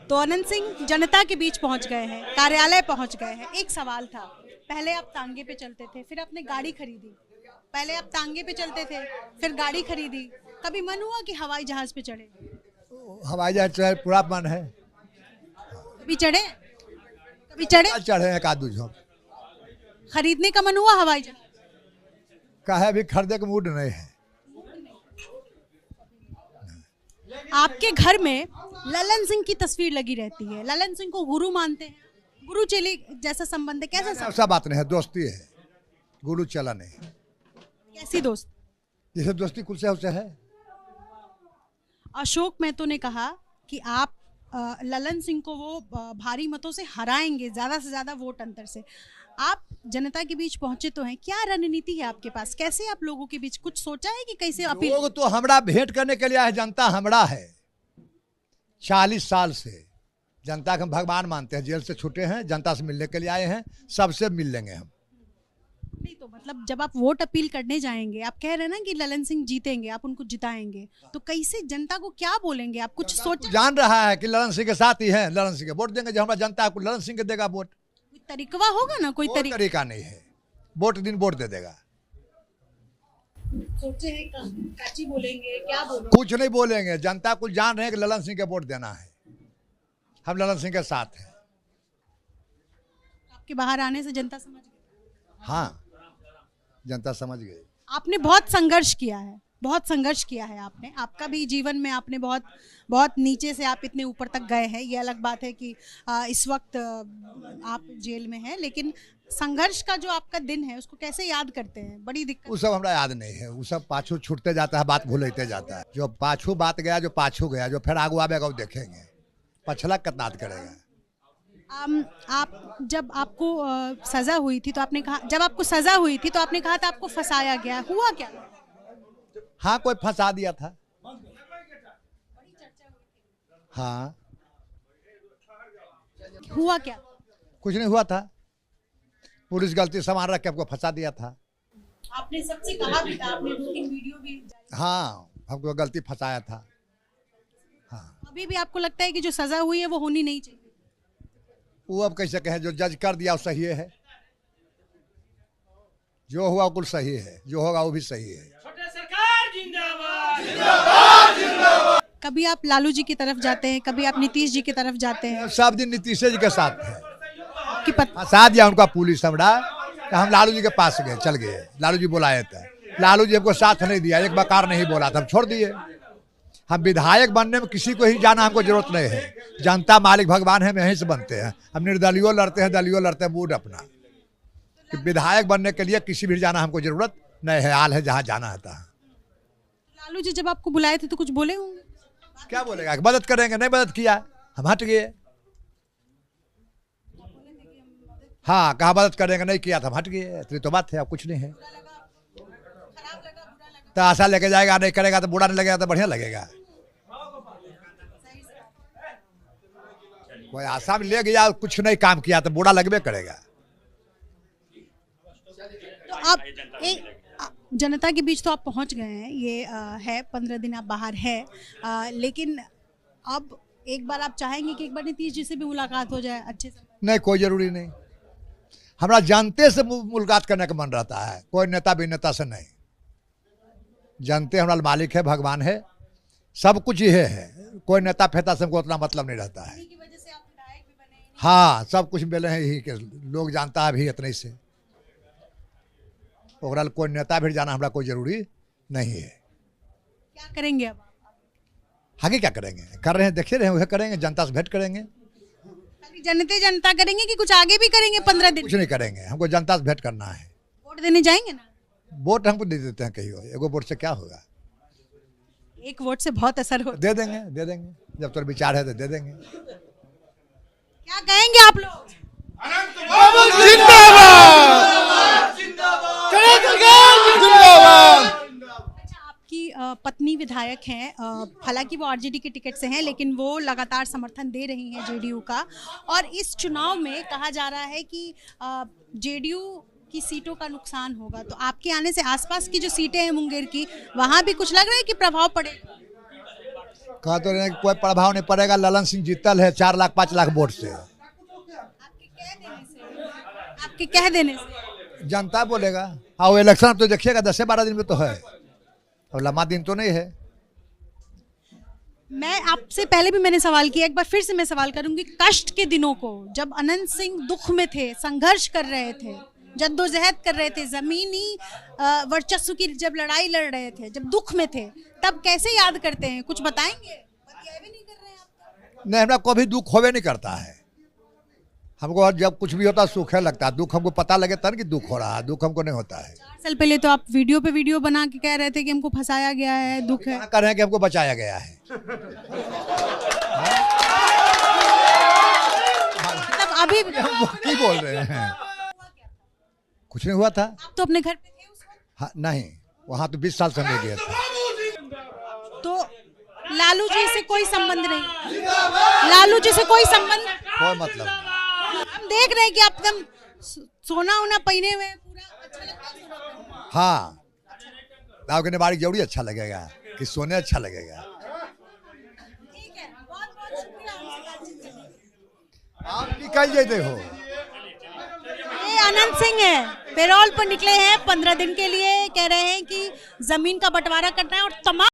तो अनंत सिंह जनता के बीच पहुंच गए हैं, कार्यालय पहुंच गए हैं। एक सवाल था, पहले आप तांगे पे चलते थे, फिर आपने गाड़ी खरीदी। पहले आप तांगे पे चलते थे, फिर गाड़ी खरीदी। कभी मन हुआ कि हवाई जहाज पे चढ़े? हवाई जहाज चढ़े पूरा मन है। कभी चढ़े? कभी चढ़े? चढ़े एक आध दो झोंक। खरीदने का मन हुआ हवाई जहाज? कहे अभी खरीदे का मूड नहीं है। आपके घर में ललन सिंह की तस्वीर लगी रहती है, ललन सिंह को गुरु मानते हैं, गुरु चेले जैसा संबंध है, कैसा संबंध? ऐसा बात नहीं है, दोस्ती है, गुरु चला नहीं। कैसी दोस्त? जैसे दोस्ती कुल से है। अशोक महतो ने कहा कि आप ललन सिंह को वो भारी मतों से हराएंगे, ज्यादा से ज्यादा वोट अंतर से। आप जनता के बीच पहुंचे तो हैं, क्या रणनीति है आपके पास? कैसे आप लोगों के बीच कुछ सोचा है कि कैसे अपील? लोग तो हमरा भेंट करने के लिए आए, जनता हमरा है। 40 साल से जनता को हम भगवान मानते हैं, जेल से छूटे हैं, जनता से मिलने के लिए आए हैं, सबसे मिल लेंगे हम। नहीं तो मतलब जब आप वोट अपील करने जाएंगे, आप कह रहे हैं ना कि ललन सिंह जीतेंगे, आप उनको जिताएंगे, तो कैसे जनता को क्या बोलेंगे? आप कुछ सोच जान रहा है कि ललन सिंह के साथ ही है, ललन सिंह के वोट देंगे। जो हमारा जनता आपको ललन सिंह के देगा वोट। कोई तरीका होगा ना? कोई तरीका नहीं है, वोट दिन वोट दे देगा। सोचे हैं काची बोलेंगे, क्या बोलेंगे? कुछ नहीं बोलेंगे, जनता को जान रहे हैं कि ललन सिंह के वोट देना है, हम ललन सिंह के साथ हैं। आपके बाहर आने से जनता समझ गई? हाँ, जनता समझ गई। आपने बहुत संघर्ष किया है, बहुत संघर्ष किया है आपने। आपका भी जीवन में आपने बहुत बहुत नीचे से आप इतने ऊपर तक गए हैं। ये अलग बात है कि इस वक्त आप जेल में हैं, लेकिन संघर्ष का जो आपका दिन है उसको कैसे याद करते हैं? बड़ी दिक्कत। वो सब हमरा याद नहीं है, वो सब पाछू छूटते जाता है, बात भूलते जाता है। जो पाछू बात गया, जो पाछू गया, जो फिर आगू आवेगा वो देखेंगे। पछला कतना करेगा। आप जब आपको सजा हुई थी तो आपने कहा, जब आपको सजा हुई थी तो आपने कहा था आपको फंसाया गया, हुआ क्या? हाँ, कोई फंसा दिया था। हाँ, हुआ क्या? कुछ नहीं हुआ था, पुलिस गलती सामान रख के हमको फंसा दिया था। आपने सबसे कहा भी था, आपने 2-3 वीडियो भी। हाँ, हमको गलती फंसाया था। हाँ, अभी भी आपको लगता है कि जो सजा हुई है वो होनी नहीं चाहिए? वो अब कैसे कहें, जो जज कर दिया वो सही है, जो हुआ वो कुल सही है, जो होगा वो भी सही है। कभी आप लालू जी की तरफ जाते हैं, कभी आप नीतीश जी की तरफ जाते हैं? सब दिन नीतीश जी के साथ है। कि फंसा दिया उनका पुलिस हमरा, तो हम लालू जी के पास गए, चल गए। लालू जी बुलाए थे, लालू जी हमको साथ नहीं दिया, एक बकार नहीं बोला था, हम छोड़ दिए। हम विधायक बनने में किसी को ही जाना हमको जरूरत नहीं है, जनता मालिक भगवान है, हम यहीं से बनते हैं। हम निर्दलियों लड़ते हैं, दलियों लड़ते हैं, मूड अपना। कि विधायक बनने के लिए किसी भी जाना हमको जरूरत नहीं है, हाल है जहाँ जाना था। लालू जी जब आपको बुलाए थे तो कुछ बोले होंगे? क्या बोलेगा, मदद करेंगे, नहीं मदद किया, हम हट गए। हाँ, कहा मदद करेंगे, नहीं किया था हम हट गए, इतनी तो बात है, अब कुछ नहीं है। तो आशा लेके जाएगा, नहीं करेगा तो बुरा नहीं लगेगा तो बढ़िया लगेगा। कोई आशा में ले गया, कुछ नहीं काम किया तो बुरा लगबे करेगा। तो आप जनता के बीच तो आप पहुंच गए हैं, ये है 15 दिन आप बाहर है, लेकिन अब एक बार आप चाहेंगे कि एक बार नीतीश जी से भी मुलाकात हो जाए अच्छे से? नहीं, कोई जरूरी नहीं, हमारा जनते से मुलाकात करने का मन रहता है, कोई नेता अभिनेता से नहीं। जनते हमारा मालिक है, भगवान है, सब कुछ ही है। कोई नेता फेता से हमको उतना मतलब नहीं रहता है। हाँ, सब कुछ मिले हैं यही के लोग जानता है भी इतने से। ओवरऑल कोई नेता भी जाना हमारा कोई जरूरी नहीं है। क्या करेंगे अब? आगे क्या करेंगे, कर रहे हैं, देखे रहे हैं, वह करेंगे, जनता से भेंट करेंगे। खाली जनता करेंगे कि कुछ आगे भी करेंगे? 15 दिन कुछ नहीं करेंगे, हमको जनता से भेंट करना है। वोट देने जाएंगे ना? वोट हमको दे देते हैं, कहीं एगो वोट से क्या होगा? एक वोट से बहुत असर हो। दे देंगे, दे देंगे, जब तो विचार है तो दे देंगे। क्या कहेंगे आप लोग? अच्छा, आपकी पत्नी विधायक हैं, हालांकि वो आरजेडी के टिकट से हैं, लेकिन वो लगातार समर्थन दे रही हैं जेडीयू का। और इस चुनाव में कहा जा रहा है कि जेडीयू की सीटों का नुकसान होगा, तो आपके आने से आसपास की जो सीटें हैं मुंगेर की, वहां भी कुछ लग रहा है कि प्रभाव पड़ेगा? कहा तो रहे हैं कि कोई प्रभाव नहीं पड़ेगा, ललन सिंह जीतल है 4 लाख 5 लाख वोट से। आपके कह देने से जनता बोलेगा। हाँ, वो इलेक्शन तो देखिएगा 10-12 दिन में तो है, और लंबा दिन तो नहीं है। मैं आपसे पहले भी मैंने सवाल किया, एक बार फिर से मैं सवाल करूंगी। कष्ट के दिनों को, जब अनंत सिंह दुख में थे, संघर्ष कर रहे थे, जद्दोजहद कर रहे थे, जमीनी वर्चस्व की जब लड़ाई लड़ रहे थे, जब दुख में थे, तब कैसे याद करते हैं? कुछ बताएंगे? बतिया भी नहीं कर रहे हैं आप। नहीं, हमरा कभी दुख होवे नहीं करता है। हमको जब कुछ भी होता है सुख है लगता है। दुख हमको पता लगे तब कि दुख हो रहा है, दुख हमको नहीं होता है। 4 साल पहले तो आप वीडियो पे वीडियो बना के कह रहे थे कि हमको फंसाया गया है, दुख है। कर रहे हैं कि हमको बचाया गया है। मतलब अभी की बोल रहे हैं? कुछ नहीं हुआ था। आप तो अपने घर पे थे उस वक्त? हाँ, नहीं, वहाँ तो 20 साल से नहीं गया था। तो लालू जी से कोई संबंध नहीं? लालू जी से कोई संबंध? कोई मतलब नहीं। हम देख रहे हैं कि आप एकदम सोना होना पहने हुए हैं, पूरा अच्छा लगता है सोना पहनना। हाँ, आपके निवारी जरूरी अच्छा लगेगा कि सोने अच्छा लगेगा। ठीक है, बहुत बहुत शुक्रिया हमसे बातचीत करने के लिए। आप भी कह देते हो। ये अनंत सिंह है, पेरोल पर निकले हैं 15 दिन के लिए। कह रहे हैं कि जमीन का बंटवारा करना है और तमाम